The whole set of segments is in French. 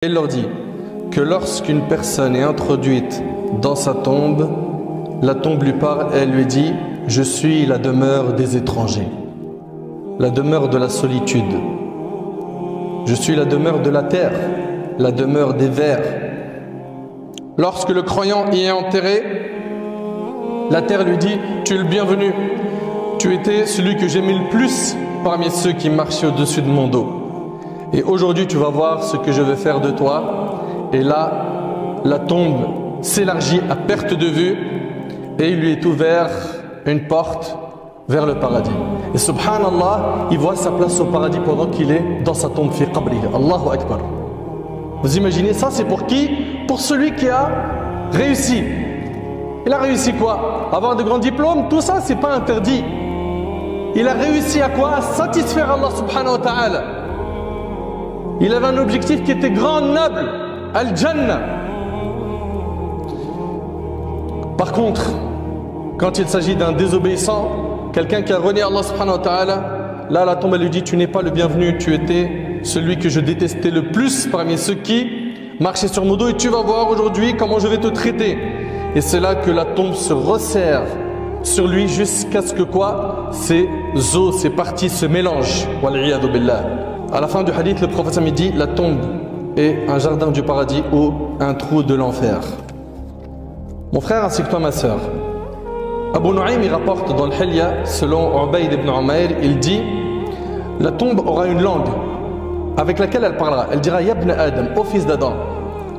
Il leur dit que lorsqu'une personne est introduite dans sa tombe, la tombe lui parle et elle lui dit « Je suis la demeure des étrangers, la demeure de la solitude, je suis la demeure de la terre, la demeure des vers. » Lorsque le croyant y est enterré, la terre lui dit « Tu es le bienvenu, tu étais celui que j'aimais le plus parmi ceux qui marchaient au-dessus de mon dos. Et aujourd'hui tu vas voir ce que je vais faire de toi. » Et là, la tombe s'élargit à perte de vue et il lui est ouvert une porte vers le paradis. Et subhanallah, il voit sa place au paradis pendant qu'il est dans sa tombe fi qabrihi. Allahu Akbar. Vous imaginez ça, c'est pour qui? Pour celui qui a réussi. Il a réussi quoi? Avoir de grands diplômes, tout ça c'est pas interdit. Il a réussi à quoi? À satisfaire Allah subhanahu wa ta'ala. Il avait un objectif qui était grand, noble, Al-Jannah. Par contre, quand il s'agit d'un désobéissant, quelqu'un qui a renié Allah subhanahu wa ta'ala, là la tombe elle lui dit tu n'es pas le bienvenu, tu étais celui que je détestais le plus parmi ceux qui marchaient sur mon dos et tu vas voir aujourd'hui comment je vais te traiter. Et c'est là que la tombe se resserre sur lui jusqu'à ce que quoi? Ses os, ses parties se mélangent. Wal'iyadu billah. À la fin du hadith, le prophète me dit la tombe est un jardin du paradis ou un trou de l'enfer. Mon frère ainsi que toi ma soeur, Abu Nu'aym il rapporte dans le Hilya, selon Ubayd ibn Umayr, il dit la tombe aura une langue avec laquelle elle parlera. Elle dira Ya ibn Adam, ô fils d'Adam,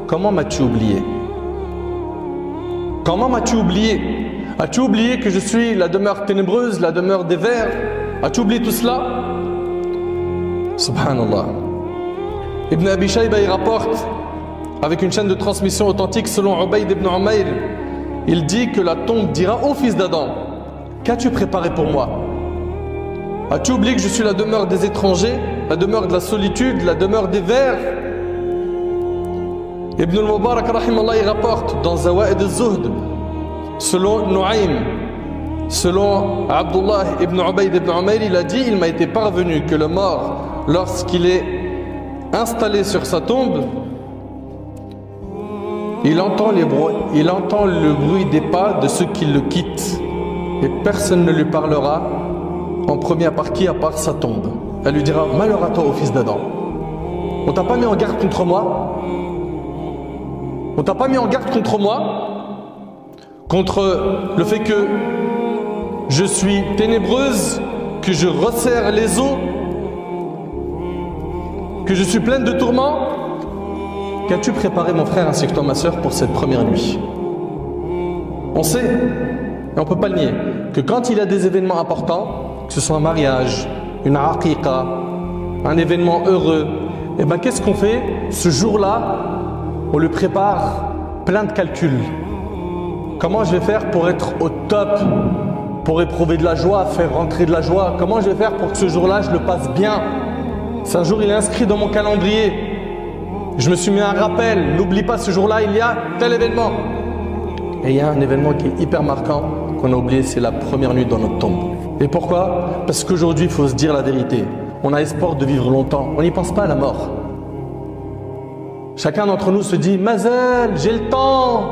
comment m'as-tu oublié? Comment m'as-tu oublié? As-tu oublié que je suis la demeure ténébreuse, la demeure des vers? As-tu oublié tout cela? Subhanallah. Ibn Abi Shayba il rapporte avec une chaîne de transmission authentique selon Ubayd ibn Umayr, il dit que la tombe dira ô fils d'Adam, qu'as-tu préparé pour moi? As-tu oublié que je suis la demeure des étrangers, la demeure de la solitude, la demeure des vers? Ibn al-Mubarak rahimallah il rapporte dans Zawaid al-Zuhd selon Nu'aym, selon Abdullah ibn Ubayd ibn Umayr, il a dit il m'a été parvenu que le mort lorsqu'il est installé sur sa tombe, il entend le bruit des pas de ceux qui le quittent et personne ne lui parlera en premier à part qui? À part sa tombe. Elle lui dira malheur à toi ô fils d'Adam, on t'a pas mis en garde contre moi? On t'a pas mis en garde contre moi? Contre le fait que je suis ténébreuse, que je resserre les os, que je suis pleine de tourments? Qu'as-tu préparé mon frère ainsi que toi ma soeur pour cette première nuit? On sait, et on ne peut pas le nier, que quand il y a des événements importants, que ce soit un mariage, une aqiqa, un événement heureux, et bien qu'est-ce qu'on fait? Ce jour-là, on lui prépare plein de calculs. Comment je vais faire pour être au top, pour éprouver de la joie, faire rentrer de la joie? Comment je vais faire pour que ce jour-là, je le passe bien? C'est un jour, il est inscrit dans mon calendrier. Je me suis mis un rappel, n'oublie pas ce jour-là, il y a tel événement. Et il y a un événement qui est hyper marquant, qu'on a oublié, c'est la première nuit dans notre tombe. Et pourquoi? Parce qu'aujourd'hui, il faut se dire la vérité. On a espoir de vivre longtemps, on n'y pense pas à la mort. Chacun d'entre nous se dit, Mazel, j'ai le temps.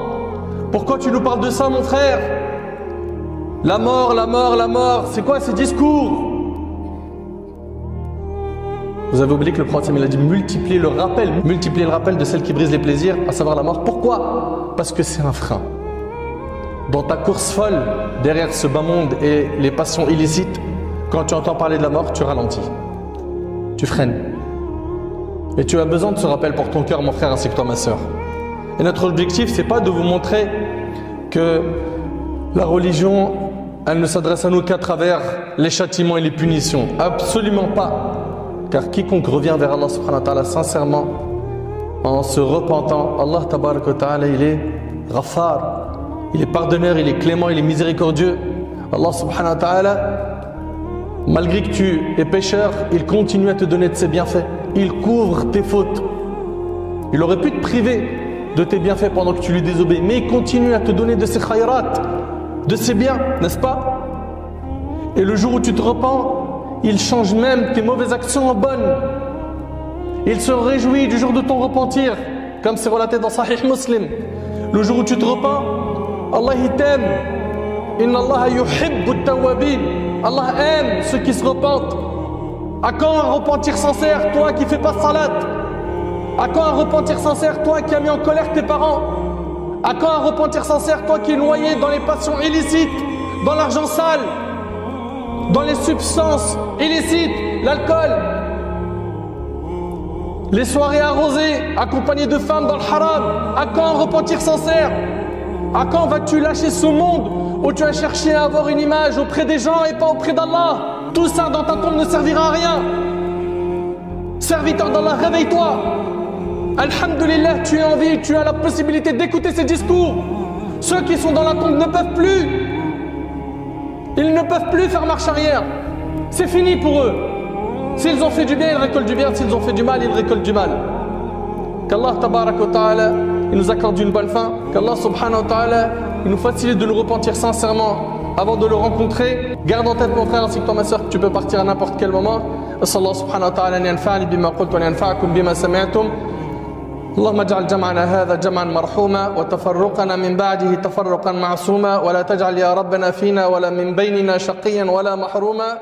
Pourquoi tu nous parles de ça, mon frère? La mort, la mort, la mort, c'est quoi ces discours? Vous avez oublié que le prophète il a dit multiplier le rappel de celle qui brise les plaisirs, à savoir la mort. Pourquoi? Parce que c'est un frein. Dans ta course folle, derrière ce bas monde et les passions illicites, quand tu entends parler de la mort, tu ralentis. Tu freines. Et tu as besoin de ce rappel pour ton cœur, mon frère, ainsi que toi, ma soeur. Et notre objectif, c'est pas de vous montrer que la religion, elle ne s'adresse à nous qu'à travers les châtiments et les punitions. Absolument pas. Car quiconque revient vers Allah subhanahu wa ta'ala sincèrement, en se repentant, Allah tabarak wa ta'ala, il est Ghaffar, il est pardonneur, il est clément, il est miséricordieux. Allah subhanahu wa ta'ala, malgré que tu es pécheur, il continue à te donner de ses bienfaits. Il couvre tes fautes. Il aurait pu te priver de tes bienfaits pendant que tu lui désobéis, mais il continue à te donner de ses khayrat, de ses biens, n'est-ce pas? Et le jour où tu te repens, il change même tes mauvaises actions en bonnes. Il se réjouit du jour de ton repentir, comme c'est relaté dans Sahih Muslim. Le jour où tu te repens, Allah il t'aime. Inna Allah yuhibbu tawwabin. Allah aime ceux qui se repentent. À quand un repentir sincère, toi qui fais pas de salat? À quand un repentir sincère, toi qui as mis en colère tes parents? À quand un repentir sincère, toi qui es noyé dans les passions illicites, dans l'argent sale, dans les substances illicites, l'alcool, les soirées arrosées, accompagnées de femmes dans le haram? À quand un repentir sincère? À quand vas-tu lâcher ce monde où tu as cherché à avoir une image auprès des gens et pas auprès d'Allah? Tout ça dans ta tombe ne servira à rien. Serviteur d'Allah, réveille-toi. Alhamdulillah, tu es en vie, tu as la possibilité d'écouter ces discours. Ceux qui sont dans la tombe ne peuvent plus. Ils ne peuvent plus faire marche arrière. C'est fini pour eux. S'ils ont fait du bien, ils récoltent du bien. S'ils ont fait du mal, ils récoltent du mal. Qu'Allah tabarak wa ta'ala, il nous accorde une bonne fin. Qu'Allah subhanahu wa ta'ala, il nous facilite de nous repentir sincèrement avant de le rencontrer. Garde en tête mon frère ainsi que toi ma soeur que tu peux partir à n'importe quel moment. As'Allah subhanahu wa ta'ala an yanfa'ani bima qultu wa yanfa'akum bima sami'tum. اللهم اجعل جمعنا هذا جمعا مرحوما وتفرقنا من بعده تفرقا معصوما ولا تجعل يا ربنا فينا ولا من بيننا شقيا ولا محروما